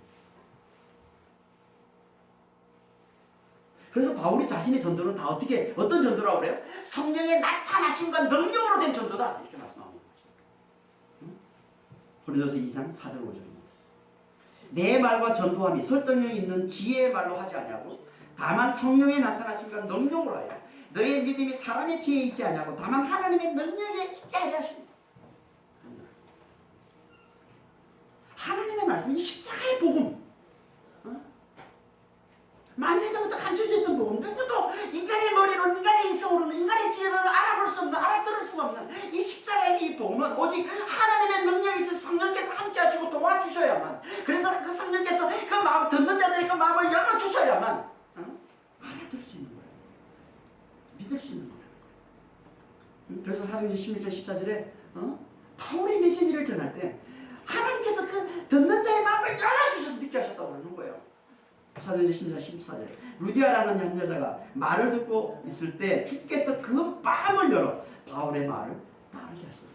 Speaker 1: 그래서 바울이 자신의 전도는 다 어떤 전도라고 그래요? 성령의 나타나심과 능력으로 된 전도다, 이렇게 말씀하고 있는 거죠. 고린도서 2장 4절 5절입니다. 내 말과 전도함이 설득력이 있는 지혜의 말로 하지 아니하고 다만 성령의 나타나심과 능력으로 하여 너의 믿음이 사람의 지혜에 있지 아니하고 다만 하나님의 능력에 있게 하려 하십니다. 하나님의 말씀, 이 십자가의 복음, 만세전부터 감춰져 있던 복음, 누구도 인간의 머리로, 인간의 이성으로는, 인간의 지혜로는 알아볼 수 없는, 알아들을 수가 없는 이 십자가의 이 복음은 오직 하나님의 능력이 있어 성령께서 함께 하시고 도와주셔야만, 그래서 그 성령께서 그 마음, 듣는 자들의 그 마음을 열어주셔야만 알아들을 수 있는 거예요. 믿을 수 있는 거예요. 그래서 사도행전 16장 14절에 바울이 메시지를 전할 때 하나님께서 그 듣는 자의 마음을 열어주셔서 믿게 하셨다고 그러는 거예요. 사도행전 16장 14절, 루디아라는 한 여자가 말을 듣고 있을 때 주께서 그 마음을 열어 바울의 말을 따르게 하셨어요.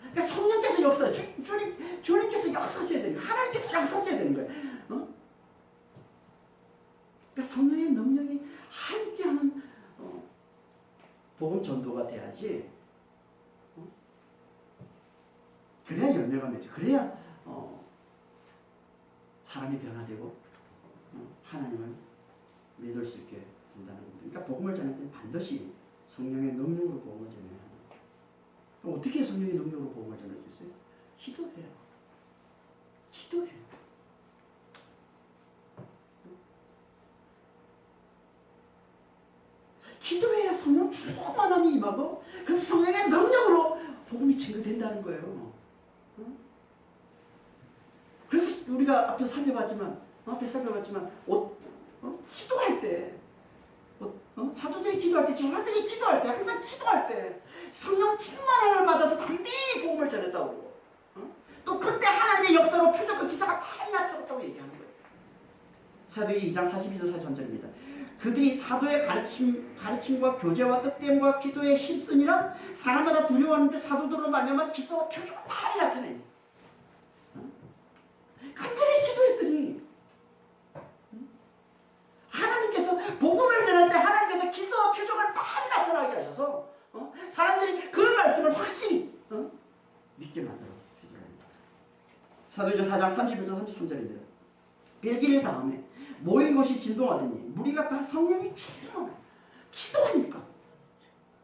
Speaker 1: 그러니까 성령께서 역사, 주님께서 역사하셔야 되는 거예요. 하나님께서 역사하셔야 되는 거예요. 그러니까 성령의 능력이 함께하는 복음 전도가 돼야지. 그래야 열매가 맺죠. 그래야 사람이 변화되고 하나님을 믿을 수 있게 된다는 겁니다. 그러니까 복음을 전할 때는 반드시 성령의 능력으로 복음을 전해야 합니다. 어떻게 성령의 능력으로 복음을 전할 수 있어요? 기도해요. 기도해요. 기도해야 성령 충만함이 임하고 그래서 성령의 능력으로 복음이 증거된다는 거예요. 그래서 우리가 앞에 살펴봤지만 기도할 때 사도들이 기도할 때, 제자들이 기도할 때, 항상 기도할 때 성령 충만함을 받아서 담대히 복음을 전했다고 그러고 또 표가 많이 나타났다고 얘기하는 거예요. 사도행전 2장 42절 43절입니다. 그들이 사도의 가르침과 교제와 뜻됨과 기도에 힘쓰니라 사람마다 두려워하는데 사도들로 말미암아 기사와 표적을 많이 나타내니 간절히 기도했더니 하나님께서 복음을 전할 때 하나님께서 기사와 표적을 많이 나타나게 하셔서 사람들이 그 말씀을 확실히 믿게 만들어 주더랍니다. 사도행전 4장 31절 33절입니다. 빌기를 다음에 모인 것이 진동하더니 무리가 다 성령이 충만해. 기도하니까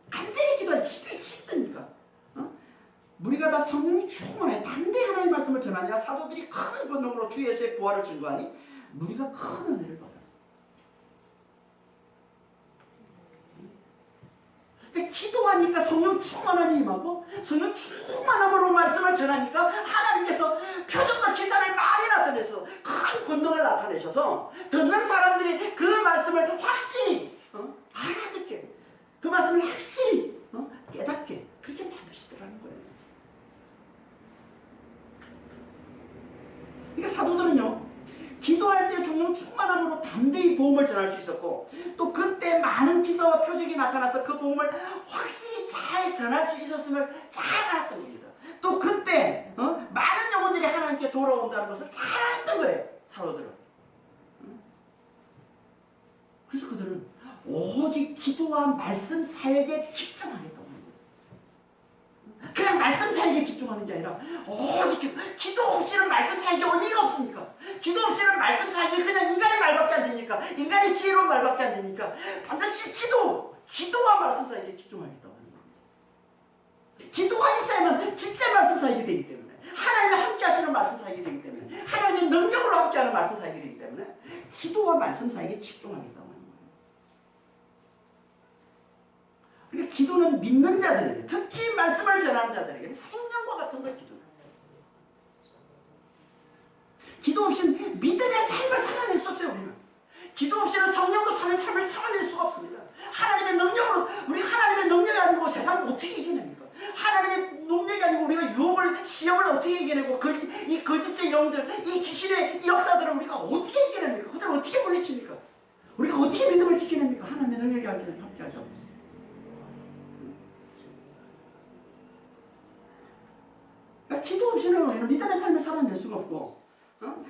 Speaker 1: 간절히 기도하니까 기도에 힘드니까 무리가 다 성령이 충만해. 담대히 하나님의 말씀을 전하니라 사도들이 큰 권능으로 주 예수의 부활을 증거하니 무리가 큰 은혜를 받아. 기도하니까 성령 충만함이 임하고 성령 충만함으로 말씀을 전하니까 하나님께서 표적과 기사를 많이 나타내서 큰 권능을 나타내셔서 듣는 사람들이 그 말씀을 확실히 알아듣게 그 말씀을 확실히 깨닫게 그렇게 만드시더라는 거예요. 그러니까 사도들은요 기도할 때 성령 충만함으로 담대히 복음을 전할 수 있었고 또 그때 많은 기사와 표적이 나타나서 그 복음을 확실히 잘 전할 수 있었음을 잘 알았던 겁니다. 또 그때 많은 영혼들이 하나님께 돌아온다는 것을 잘 알았던 거예요. 사도들은. 그래서 그들은 오직 기도와 말씀 사역에 집중하겠다고 합니다. 그냥 말씀 사역에 집중하는 게 아니라 오직 기도 없이는 말씀 사역이 의미가 없습니까? 기도 없이는 말씀 사역이 그냥 인간의 말밖에 안 되니까 인간의 지혜로운 말밖에 안 되니까 반드시 기도와 말씀 사역에 집중하겠다고 하는 겁니다. 기도가 있어야만 진짜 말씀 사역이 되기 때문에 하나님과 함께 하시는 말씀 사역이 되기 때문에 하나님의 능력으로 함께하는 말씀 사역이 되기 때문에 기도와 말씀 사역에 집중하겠다고 하는 거예요. 그러니까 기도는 믿는 자들에게 특히 말씀을 전하는 자들에게 생명과 같은 걸 기도는 기도 없이는 믿음의 삶을 살아낼 수 없어요. 우리는 기도 없이는 성령으로 사는 삶을 살아낼 수가 없습니다. 하나님의 능력으로 우리 하나님의 능력이 아니고 세상을 어떻게 이겨냅니까? 하나님의 능력이 아니고 우리가 유혹을 시험을 어떻게 이겨내고 이 거짓의 영들 이 귀신의 역사들을 우리가 어떻게 이겨냅니까? 그들을 어떻게 물리칩니까? 우리가 어떻게 믿음을 지켜냅니까? 하나님의 능력이 함께하지 않습니다. 기도 없이는 우리는 믿음의 삶을 살아낼 수가 없고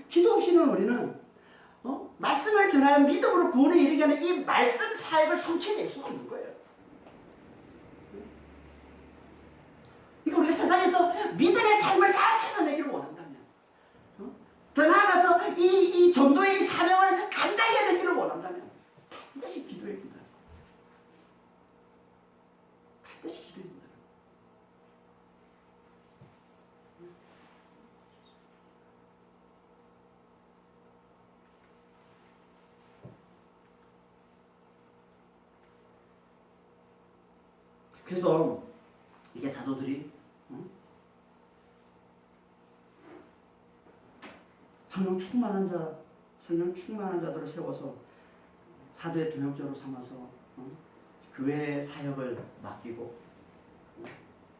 Speaker 1: 기도 없이는 우리는 말씀을 전하여 믿음으로 구원에 이르게 하는 이 말씀 사역을 성취해낼 수가 없는 거예요. 그러니까 우리가 세상에서 믿음의 삶을 잘 살아내기를 원한다면 더 나아가서 이 전도의 사명을 간단히 해내기를 원한다면 반드시 기도해야 된다. 반드시 기도해야 된다. 그래서 이게 사도들이 성령 충만한 자들을 세워서 사도의 동역자로 삼아서 교회 사역을 맡기고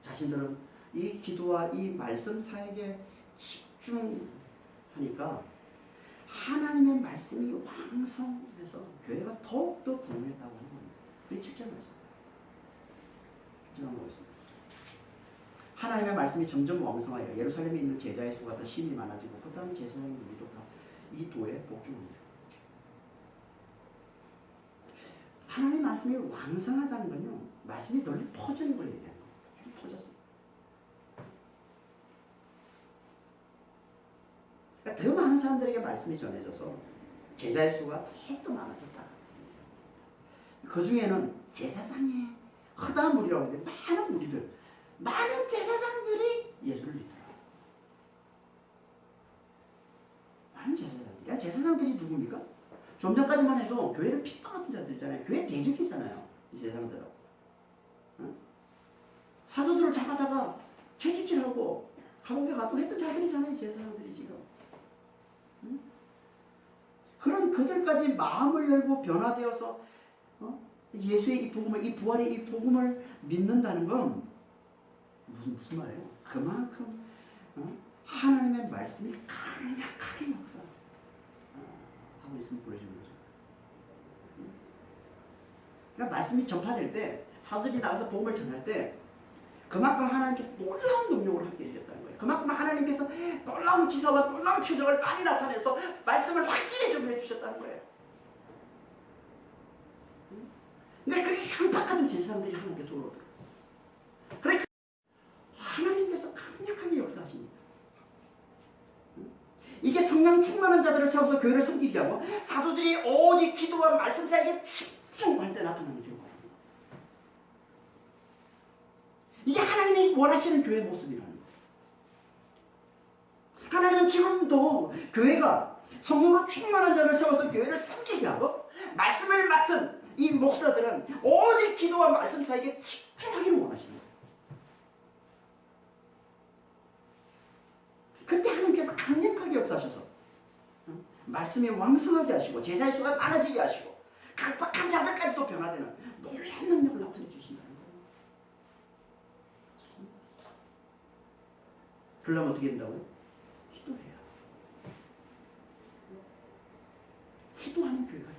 Speaker 1: 자신들은 이 기도와 이 말씀 사역에 집중하니까 하나님의 말씀이 왕성해서 교회가 더욱더 부흥했다고 하는 겁니다. 그게 7절 말씀. 하나님의 말씀이 점점 왕성하여 예루살렘에 있는 제자의 수가 더 심히 많아지고 그다음 제사장의 무리도 다 이 도에 복종합니다. 하나님의 말씀이 왕성하다는 건요, 말씀이 널리 퍼지는 걸 얘기하는 거예요. 퍼졌어요. 그러니까 더 많은 사람들에게 말씀이 전해져서 제자의 수가 더욱더 많아졌다. 그 중에는 제사장의 허다한 무리라고 하는데 많은 제사장들이 예수를 믿더라. 많은 제사장들이. 제사장들이 누굽니까? 좀 전까지만 해도 교회를 핍박하던 자들이잖아요. 교회 대적이잖아요. 이 제사장들은. 응? 사도들을 잡아다가 채찍질하고 감옥에 가도 했던 자들이잖아요. 제사장들이 지금. 응? 그런 그들까지 마음을 열고 변화되어서 예수의 이 복음을, 이 부활의 이 복음을 믿는다는 건 무슨 말이에요? 그만큼 하나님의 말씀이 강력하게 역사하고 있으면 보여주는 거죠. 그러니까 말씀이 전파될 때 사도들이 나가서 복음을 전할 때 그만큼 하나님께서 놀라운 능력으로 함께 해주셨다는 거예요. 그만큼 하나님께서 놀라운 기사와 놀라운 표적을 많이 나타내서 말씀을 확실히 전해 주셨다는 거예요. 근데 그렇게 깜빡하는 제사장들이 하나님께 돌아오더라고요. 그래 하나님께서 강력하게 역사하십니다. 이게 성령 충만한 자들을 세워서 교회를 섬기게 하고 사도들이 오직 기도와 말씀 사이에 집중할 때 나타나는 경우가 있습니다. 이게 하나님이 원하시는 교회의 모습이라는 거예요. 하나님은 지금도 교회가 성령으로 충만한 자를 세워서 교회를 섬기게 하고 말씀을 맡은 이 목사들은 오직 기도와 말씀 사이에 집중하기를 원하시는 거예요. 그때 하나님께서 강력하게 역사하셔서 말씀이 왕성하게 하시고 제자의 수가 많아지게 하시고 강박한 자들까지도 변화되는 놀라운 능력을 나타내 주신다는 거예요. 그러려면 어떻게 된다고요? 기도해야. 기도하는 교회가 돼요.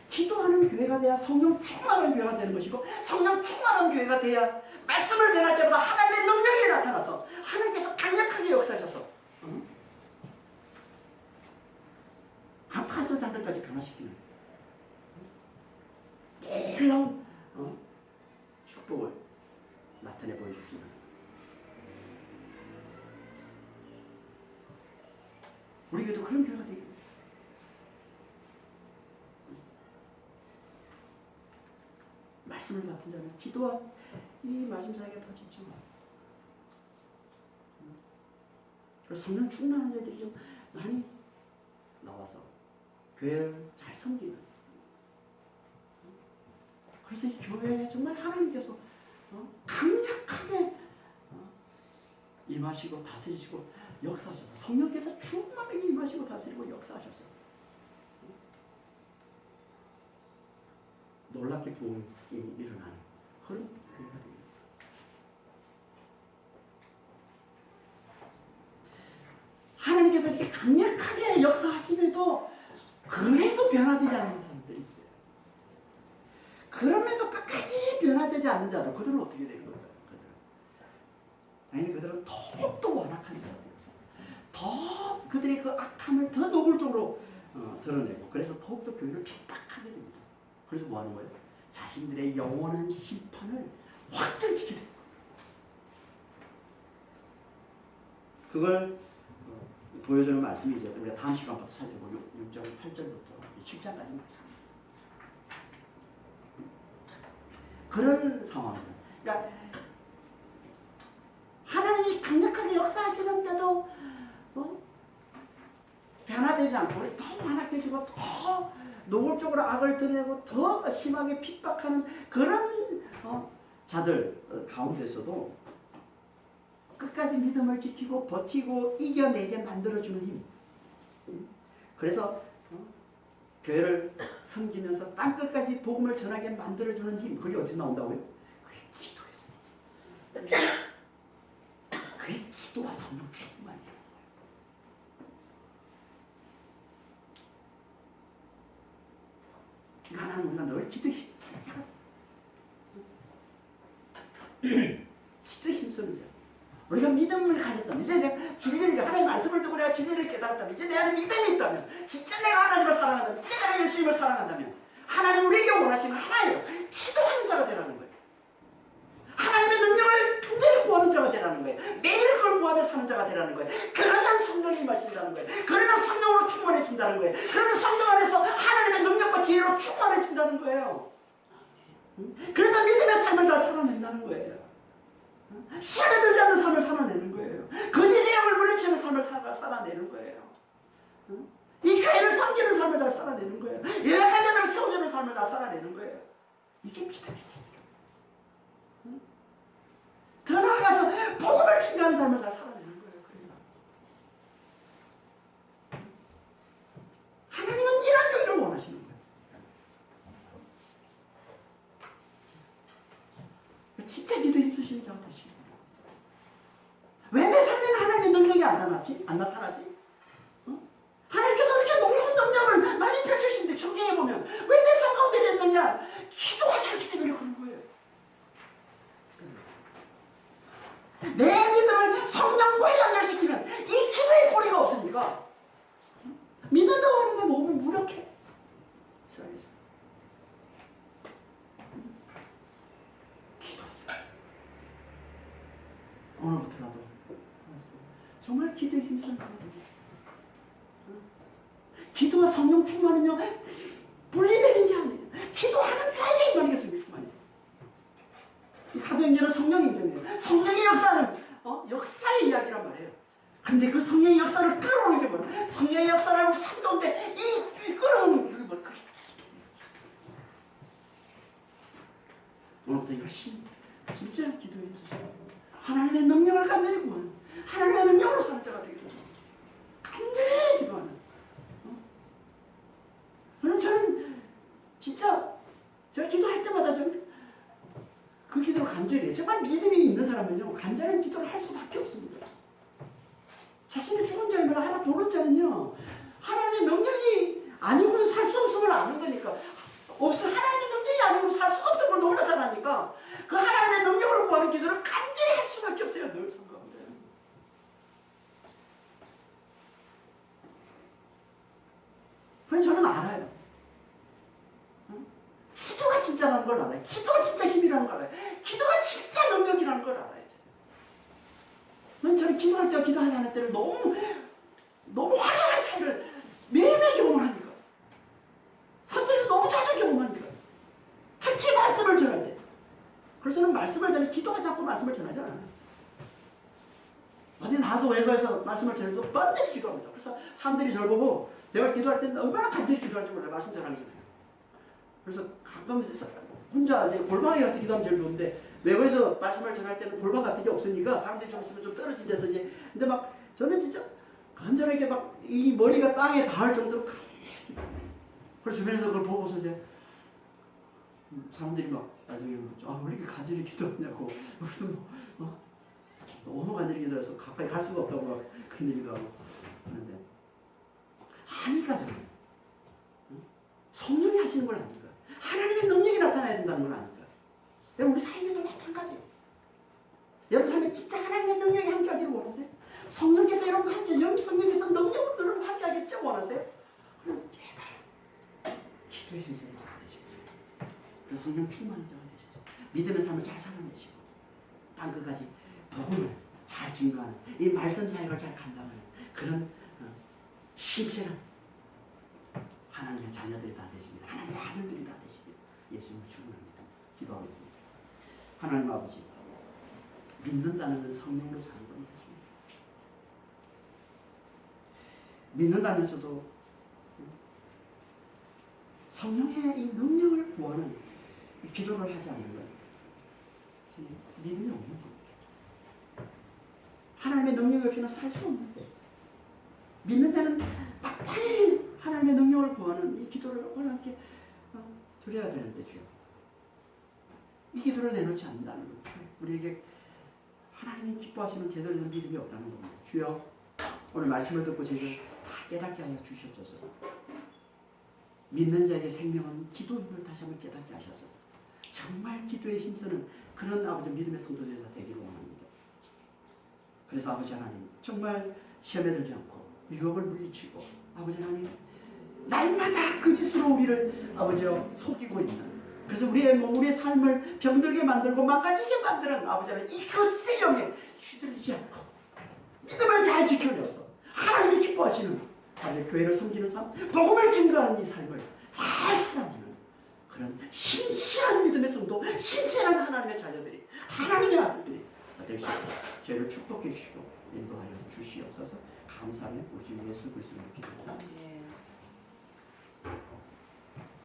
Speaker 1: 기도하는 교회가 돼야 성령 충만한 교회가 되는 것이고 성령 충만한 교회가 돼야 말씀을 전할 때보다 하나님의 능력이 나타나서 하나님께서 강력하게 역사하셔서 강팍한 자들까지 변화시키는 놀라운 축복을 나타내 보여주시는 우리 교회도 그런 교회가 되겠네요. 말씀을 맡은 자는 기도와 이 말씀 사이가 더 집중하고 그래서 성령 충만한 자들이 좀 많이 나와서 교회를 잘 섬기는 그래서 이 교회에 정말 하나님께서 강력하게 임하시고 다스리시고 역사하셔서 성령께서 충만하게 임하시고 다스리고 역사하셔서 놀랍게 부흥이 일어나는 그런 교회가 됩니다. 하나님께서 이렇게 강력하게 역사하심에도 그래도 변화되지 않는 사람들이 있어요. 그럼에도 끝까지 변화되지 않는 자들 그들은 어떻게 되는 걸까요? 당연히 그들은 더욱더 완악한 자들이어서 더 그들의 그 악함을 더 노골적으로 드러내고 그래서 더욱더 교회를 핍박하게 됩니다. 그래서 뭐 하는 거예요? 자신들의 영원한 심판을 확정지키게 됩니다. 그걸 보여주는 말씀이 이제 우리가 다음 시간부터 살펴보고 6절, 8절부터 7장까지 말씀입니다. 그런 상황에서 그러니까 하나님이 강력하게 역사하시는데도 변화되지 않고 더 완악해지고 더 노골적으로 악을 드러내고 더 심하게 핍박하는 그런 자들 가운데서도 끝까지 믿음을 지키고 버티고 이겨내게 만들어주는 힘. 그래서 교회를 섬기면서 땅끝까지 복음을 전하게 만들어주는 힘. 그게 어디서 나온다고요? 그게 기도에서. 그게 기도와 성령 충만이에요. 가난한 우리가 늘 기도에 힘쓰는 자가 기도에 힘쓰는 자. 우리가 믿음을 가졌다면 이제 내가 진리를 하나님의 말씀을 듣고 내가 진리를 깨달았다면 이제 내 안에 믿음이 있다면 진짜 내가 하나님을 사랑한다면 진짜 내가 예수님을 사랑한다면 하나님 우리에게 원하시는 하나예요. 기도하는 자가 되라는 거예요. 하나님의 능력을 굉장히 구하는 자가 되라는 거예요. 매일 그걸 구하며 사는 자가 되라는 거예요. 그러면 성령이 임하신다는 거예요. 그러면 성령으로 충만해진다는 거예요. 그러면 성령 안에서 하나님의 능력과 지혜로 충만해진다는 거예요. 그래서 믿음의 삶을 잘 살아낸다는 거예요. 시험에 들지 않는 삶을 살아내는 거예요. 거짓의 영을 물리치는 삶을 살아내는 거예요. 이 교회를 섬기는 삶을 잘 살아내는 거예요. 연약한 자들을 세워주는 삶을 잘 살아내는 거예요. 이게 믿음의 삶이에요. 더 나아가서 복음을 증거하는 삶을 잘 살아내는 거예요. 그래요. 하나님은 이런 교회를 원하시는 거예요. 진짜 믿음 힘쓰시는 자가 되시는 거예요. 왜 내 삶에는 하나님의 능력이 안 나타나지? 안 나타나지? 어? 하나님께서 이렇게 놀라운 능력을 많이 펼치시는데 성경에 보면 왜 내 삶 가운데 이랬느냐? 기도하지 않기 때문에 그런 거예요. 내 믿음을 성령과 연결시키는 이 기도의 고리가 없으니까 믿는다고 하는데 너무 무력해. 기도하자. 오늘부터라도 정말 기도에 힘쓰는 거거든요. 기도와 성령 충만은요 분리되는 게 아니에요. 기도하는 자에게 임하는 게 성령 충만이에요. 이 사도행전은 성령 행전이에요. 성령의 역사는 역사의 이야기란 말이에요. 그런데 그 성령의 역사를 끌어오는 게 뭐야? 성령의 역사를 삶 가운데 이 끌어오는 그게 뭐야? 그게 기도예요. 오늘부터 열심히 진짜 기도에 힘쓰시고 하나님의 능력을 간절히 구하는 하나님의 능력으로 사는 자가 되게 됩니다. 간절히 기도하는. 그럼 저는 진짜 제가 기도할 때마다 저는 그 기도를 간절히 해요. 정말 믿음이 있는 사람은요 간절한 기도를 할 수밖에 없습니다. 자신의 죽은 자임을 하나 보는 자는요 하나님의 능력이 아니고는 살 수 없음을 아는 거니까 하나님의 능력이 아니고는 살 수 없던 걸 너무나 잘 아니까 그 하나님의 능력을 구하는 기도를 간절히 할 수밖에 없어요. 늘 삶 가운데. 그럼 저는 알아요. 기도가 진짜라는 걸 알아요. 기도가 진짜 힘이라는 걸 알아요. 기도가 진짜 능력이라는 걸 알아요. 저는 기도할 때와 기도하지 않을 때를 너무 확연한 차이를 매일매일 경험을 하니까. 삼절에서 너무 자주 경험하니까. 특히 말씀을 전할 때. 그래서 저는 말씀을 전해 기도가 자꾸 말씀을 전하지 않아요. 어디 나가서 외부에서 말씀을 전해도 반드시 기도합니다. 그래서 사람들이 저를 보고 제가 기도할 때는 얼마나 간절히 기도할지 몰라요. 말씀 전하기 전에. 그래서 가끔 혼자 이제 골방에 가서 기도하면 제일 좋은데 외부에서 말씀을 전할 때는 골방 같은 게 없으니까 사람들이 좀 있으면 좀 떨어진 데서 이제 근데 막 저는 진짜 간절하게 막 이 머리가 땅에 닿을 정도로 간절히 그래서 주변에서 그걸 보고서 이제 사람들이 막 나중에 왜 이렇게 간절히 기도하냐고 무슨 너무 간절히 기도해서 가까이 갈 수가 없다고 막 그런 얘기도 하고 그런데 아니까 저는 성령이 하시는 걸 아니까 하나님의 능력이 나타나야 된다는 걸 아니까 우리 삶에도 마찬가지예요. 여러분 삶에 진짜 하나님의 능력이 함께하기를 원하세요? 성령께서 여러분과 함께 성령께서 능력으로 여러분과 함께하겠죠 원하세요? 그럼 제발 기도에 힘쓰는 자가 되시고 그래서 성령 충만한 자가 되셔서 믿음의 삶을 잘 살아내시고 땅 끝까지 복음을 잘 증거하는 이 말씀 사역을 잘 감당하는 그런 신실한 하나님의 자녀들이 다 되십니다. 하나님의 아들들이 다 되십니다. 예수님을 축원합니다. 기도하겠습니다. 하나님 아버지 믿는다는 건 성령으로 사는 겁니다. 믿는다면서도 성령의 이 능력을 구하는 기도를 하지 않는 것 믿음이 없는 겁니다. 하나님의 능력이 없이는 살 수 없는데 믿는 자는 마땅히 하나님의 능력을 구하는 이 기도를 하나님께 드려야 되는데 주여 이 기도를 내놓지 않는다는 것 우리에게 하나님이 기뻐하시는 제대로 된 믿음이 없다는 겁니다. 주여 오늘 말씀을 듣고 저희를 다 깨닫게 하여 주시옵소서. 믿는 자에게 생명은 기도임을 다시 한번 깨닫게 하셔서 정말 기도에 힘쓰는 그런 아버지 믿음의 성도들이 되기를 원합니다. 그래서 아버지 하나님 정말 시험에 들지 않고 유혹을 물리치고 아버지 하나님 날마다 거짓으로 우리를 아버지여 속이고 있는 그래서 우리의 삶을 병들게 만들고 망가지게 만드는 아버지 하나님 이 거짓의 영에 휘둘리지 않고 믿음을 잘 지켜내서 하나님이 기뻐하시는 아버지 교회를 섬기는 삶 복음을 증거하는 이 삶을 잘 살아내는 그런 신실한 믿음의 성도 신실한 하나님의 자녀들이 하나님의 아들들이 되시고 죄를 축복해 주시고 인도하여 주시옵소서. 감사하며 우리 주 예수 그리스도의 기도합니다.